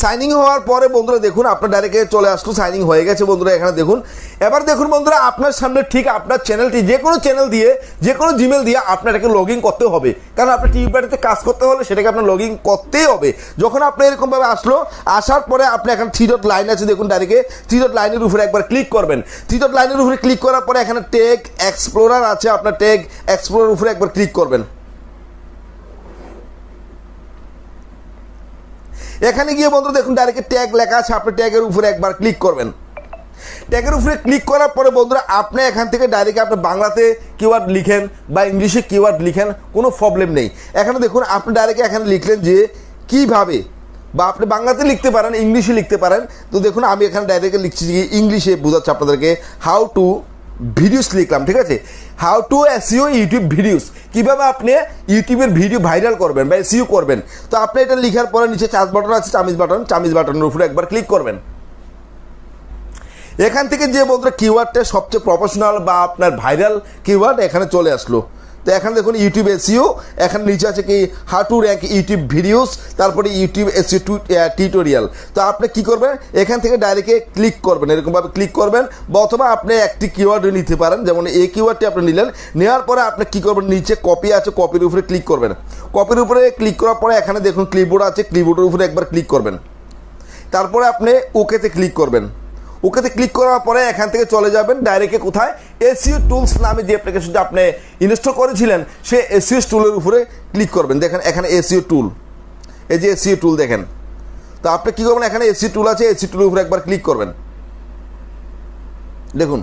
Signing হওয়ার পরে বন্ধুরা দেখুন আপনার ডাইরেক্টে চলে আসলো, সাইনিং হয়ে গেছে বন্ধুরা। এখানে দেখুন, এবার দেখুন বন্ধুরা আপনার সামনে ঠিক আপনার চ্যানেলটি যে কোনো চ্যানেল দিয়ে যে কোনো জিমেল দিয়ে আপনার এটাকে লগ ইন করতে হবে, কারণ আপনার টিউবারটিতে কাজ করতে হলে সেটাকে আপনার লগ ইন করতেই হবে। যখন আপনি এরকমভাবে আসলো, আসার পরে আপনি এখানে 3 ডট লাইন আছে দেখুন, ডাইরেক্টে 3 ডট লাইনের উপরে একবার ক্লিক করবেন। 3 ডট লাইনের উপরে ক্লিক করার পরে এখানে ট্যাগ এক্সপ্লোরার আছে, আপনার ট্যাগ এক্সপ্লোরার উপরে একবার ক্লিক করবেন। এখানে গিয়ে বন্ধুরা দেখুন ডাইরেক্ট ট্যাগ লেখা আছে, আপনি ট্যাগের উপরে একবার ক্লিক করবেন। ট্যাগের উপরে ক্লিক করার পরে বন্ধুরা আপনি এখান থেকে ডাইরেক্ট আপনি বাংলাতে কিওয়ার্ড লিখেন বা ইংলিশে কিওয়ার্ড লিখেন, কোনো প্রবলেম নেই। এখানে দেখুন আপনি ডাইরেক্ট এখানে লিখলেন যে কীভাবে, বা আপনি বাংলাতে লিখতে পারেন, ইংলিশে লিখতে পারেন। তো দেখুন আমি এখানে ডাইরেক্ট লিখছি যে ইংলিশে বোঝাচ্ছি আপনাদেরকে, হাউ টু ভিডিওস লিখলাম, ঠিক আছে, how to SEO YouTube videos, কীভাবে আপনি ইউটিউবের ভিডিও ভাইরাল করবেন বা এসইও করবেন। তো আপনি এটা লেখার পরে নিচে চার্জ বাটন আছে, চামিজ বাটনের উপরে একবার ক্লিক করবেন। এখান থেকে যে বন্ধুরা কিওয়ার্ডটা সবচেয়ে প্রফেশনাল বা আপনার ভাইরাল কিওয়ার্ড এখানে চলে আসলো। তো এখানে দেখুন ইউটিউব এসইও, এখানে নিচে আছে কি how to rank YouTube videos, তারপরে ইউটিউব এসইও টিউটোরিয়াল। তো আপনি কী করবেন, এখান থেকে ডাইরেক্টে ক্লিক করবেন, এরকমভাবে ক্লিক করবেন, বা অথবা আপনি একটি কিওয়ার্ড নিতে পারেন, যেমন এই কিওয়ার্ডটি আপনি নিলেন, নেওয়ার পরে আপনি কী করবেন, নিচে কপি আছে, কপির উপরে ক্লিক করবেন। কপির উপরে ক্লিক করার পরে এখানে দেখুন ক্লিপবোর্ড আছে, ক্লিপবোর্ডের উপরে একবার ক্লিক করবেন। তারপরে আপনি ওকেতে ক্লিক করবেন। ওকেতে ক্লিক করার পরে এখান থেকে চলে যাবেন ডাইরেক্টে কোথায়, এসইও টুলস নামে যে অ্যাপ্লিকেশনটা আপনি ইনস্টল করেছিলেন সেই এসইও টুলের উপরে ক্লিক করবেন। দেখেন এখানে এসইও টুল, এই যে এসইও টুল দেখেন। তো আপনি কী করবেন, এখানে এসইও টুল আছে, এসইও টুলের উপরে একবার ক্লিক করবেন। দেখুন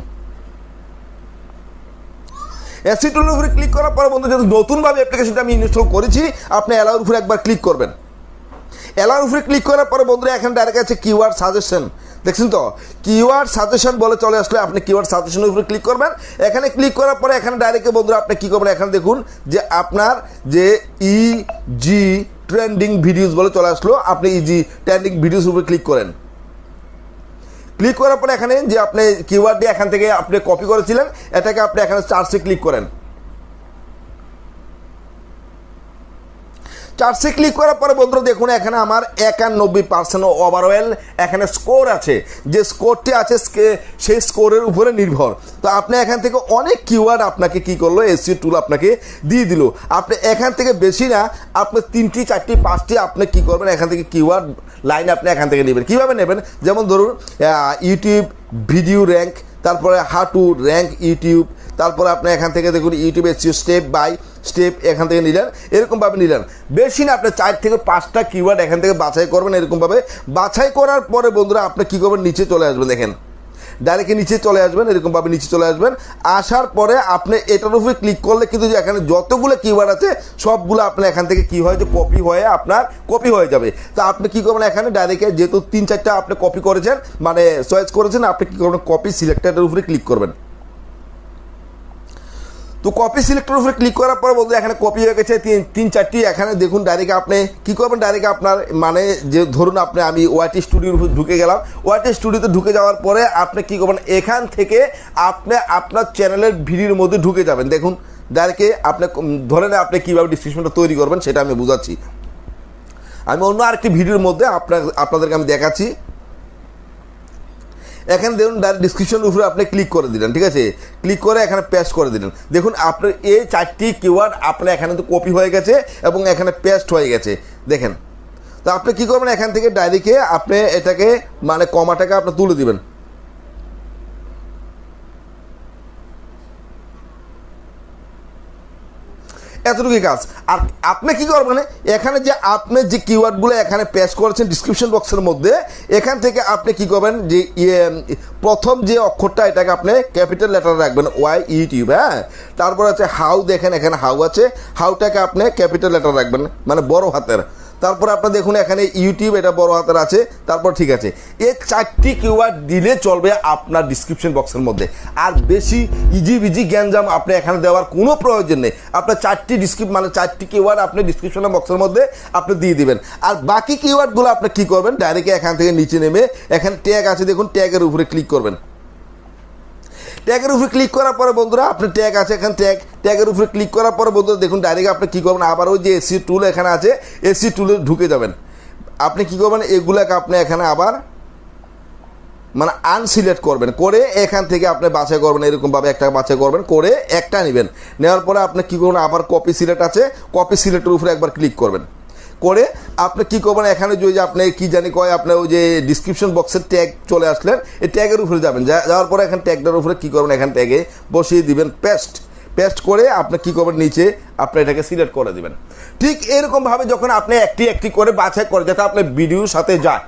এসইও টুলের উপরে ক্লিক করার পরে বন্ধু যেহেতু নতুনভাবে অ্যাপ্লিকেশনটা আমি ইনস্টল করেছি, আপনি অ্যালাউর উপরে একবার ক্লিক করবেন। অ্যালাউর উপরে ক্লিক করার পরে বন্ধুরা এখানে ডাইরেক্ট আছে কিওয়ার্ড সাজেশন, দেখছেন তো, কিওয়ার্ড সাজেশন বলে চলে আসলে আপনি কিওয়ার্ড সাজেশনের উপরে ক্লিক করবেন। এখানে ক্লিক করার পরে এখানে ডাইরেক্ট বন্ধুরা আপনি কী করবেন, এখানে দেখুন যে আপনার যে ইজি ট্রেন্ডিং ভিডিওস বলে চলে আসলো, আপনি ইজি ট্রেন্ডিং ভিডিওস উপরে ক্লিক করেন। ক্লিক করার পরে এখানে যে আপনি কিওয়ার্ড দিয়ে এখান থেকে আপনি কপি করেছিলেন, এটাকে আপনি এখানে চার্জে ক্লিক করেন। চার্জে ক্লিক করার পরে বন্ধুরা দেখুন এখানে আমার 91% ওভারঅল এখানে স্কোর আছে, যে স্কোরটি আছে সেই স্কোরের উপরে নির্ভর। তো আপনি এখান থেকে অনেক কিওয়ার্ড আপনাকে কী করলো, এসইও টুল আপনাকে দিয়ে দিল। আপনি এখান থেকে বেশি না, আপনি 3টি 4টি 5টি আপনি কী করবেন, এখান থেকে কিওয়ার্ড লাইন আপনি এখান থেকে নেবেন। কীভাবে নেবেন, যেমন ধরুন ইউটিউব ভিডিও র্যাঙ্ক, তারপরে হাউ টু র্যাঙ্ক ইউটিউব, তারপরে আপনি এখান থেকে দেখুন YouTube SEO step by step এখান থেকে নিলেন, এরকমভাবে নিলেন। বেশি না, আপনি 4 থেকে 5টা কিওয়ার্ড এখান থেকে বাছাই করবেন। এরকমভাবে বাছাই করার পরে বন্ধুরা আপনি কী করবেন, নিচে চলে আসবেন। দেখেন ডাইরেক্টলি নিচে চলে আসবেন, এরকমভাবে নিচে চলে আসবেন। আসার পরে আপনি এটার উপরে ক্লিক করলে কিন্তু যে এখানে যতগুলো কিওয়ার্ড আছে সবগুলো আপনার এখান থেকে কী হয়, যে কপি হয়ে আপনার কপি হয়ে যাবে। তো আপনি কী করবেন, এখানে ডাইরেক্টে যেহেতু 3-4টা আপনি কপি করেছেন, মানে চয়েস করেছেন, আপনি কী করবেন, কপি সিলেক্টেডের উপরে ক্লিক করবেন। তো কপি সিলেক্টের উপরে ক্লিক করার পরে বলতে এখানে কপি হয়ে গেছে 3-4টি। এখানে দেখুন ডাইরেক্ট আপনি কী করবেন, ডাইরেক্ট আপনার মানে যে ধরুন আমি ওয়াইটি স্টুডিওর উপরে ঢুকে গেলাম, ওয়াইটি স্টুডিওতে ঢুকে যাওয়ার পরে আপনি কী করবেন, এখান থেকে আপনি আপনার চ্যানেলের ভিডিওর মধ্যে ঢুকে যাবেন। দেখুন ডাইরেক্টে আপনি ধরে নেন আপনি কীভাবে ডিসক্রিপশনটা তৈরি করবেন সেটা আমি বোঝাচ্ছি। আমি অন্য আরেকটি ভিডিওর মধ্যে আপনাদেরকে আমি দেখাচ্ছি। এখানে দেখুন ডাইরেক্ট ডিসক্রিপশনের উপরে আপনি ক্লিক করে দিলেন, ঠিক আছে, ক্লিক করে এখানে পেস্ট করে দিলেন। দেখুন আপনার এই 4টি কিওয়ার্ড আপনার এখানে তো কপি হয়ে গেছে এবং এখানে পেস্ট হয়ে গেছে। দেখেন, তো আপনি কী করবেন, এখান থেকে ডাইরেক্টে আপনি এটাকে মানে কমাটাকে আপনি তুলে দিবেন। এতটুকুই কাজ। আর আপনি কী করবেন, এখানে যে আপনি যে কিওয়ার্ডগুলো এখানে পেস্ট করেছেন ডিসক্রিপশন বক্সের মধ্যে, এখান থেকে আপনি কী করবেন, যে প্রথম যে অক্ষরটা এটাকে আপনি ক্যাপিটাল লেটার রাখবেন, ওয়াই ইউটিউব, হ্যাঁ। তারপর আছে হাউ, দেখেন এখানে হাউ আছে, হাউটাকে আপনি ক্যাপিটাল লেটার রাখবেন, মানে বড় হাতের। তারপরে আপনার দেখুন এখানে ইউটিউব, এটা বড় হাতের আছে। তারপর ঠিক আছে, এই 4টি কিওয়ার্ড দিলে চলবে আপনার ডিসক্রিপশন বক্সের মধ্যে। আর বেশি ইজি জ্ঞানজাম আপনি এখানে দেওয়ার কোনো প্রয়োজন নেই। আপনার 4টি কিওয়ার্ড আপনি ডিসক্রিপশন বক্সের মধ্যে আপনি দিয়ে দিবেন। আর বাকি কিওয়ার্ডগুলো আপনি কী করবেন, ডাইরেক্টলি এখান থেকে নিচে নেমে এখানে ট্যাগ আছে দেখুন, ট্যাগের উপরে ক্লিক করবেন। ট্যাগের উপরে ক্লিক করার পরে বন্ধুরা আপনি ট্যাগ আছে এখানে, ট্যাগের উপরে ক্লিক করার পরে বন্ধুরা দেখুন ডাইরেক্ট আপনি কী করবেন, আবার ওই যে এসইও টুল এখানে আছে, এসইও টুলে ঢুকে যাবেন। আপনি কি করবেন, এগুলাকে আপনি এখানে আবার মানে আনসিলেক্ট করবেন, করে এখান থেকে আপনি বাছাই করবেন, এরকমভাবে একটা বাছাই করবেন, করে একটা নেবেন। নেওয়ার পরে আপনি কী করবেন, আবার কপি সিলেক্ট আছে, কপি সিলেক্টের উপরে একবার ক্লিক করবেন, করে আপনি কী করবেন, এখানে যে আপনি কী জানি কয় আপনার ওই যে ডিসক্রিপশন বক্সের ট্যাগ চলে আসলেন, এই ট্যাগের উপরে যাবেন, যাওয়ার পরে এখানে ট্যাগটার উপরে কী করবেন, এখান ট্যাগে বসিয়ে দিবেন পেস্ট করে আপনি কী করবেন, নিচে আপনি এটাকে সিলেক্ট করে দিবেন। ঠিক এরকমভাবে যখন আপনি একটি করে বাছাই করে যাতে আপনার ভিডিওর সাথে যায়,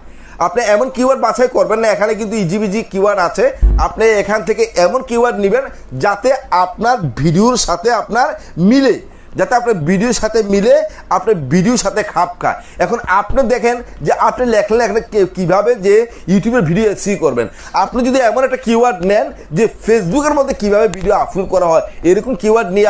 আপনি এমন কিওয়ার্ড বাছাই করবেন না, এখানে কিন্তু ইজিবিজি কিওয়ার্ড আছে, আপনি এখান থেকে এমন কিওয়ার্ড নেবেন যাতে আপনার ভিডিওর সাথে আপনার মিলে, যাতে আপনার ভিডিওর সাথে মিলে, আপনার ভিডিওর সাথে খাপ খায়। এখন আপনি দেখেন যে আপনি লেখলেন এখানে কীভাবে যে ইউটিউবের ভিডিও এসই করবেন। আপনি যদি এমন একটা কিওয়ার্ড নেন যে ফেসবুকের মধ্যে কীভাবে ভিডিও আপলোড করা হয়, এরকম কিওয়ার্ড নিয়ে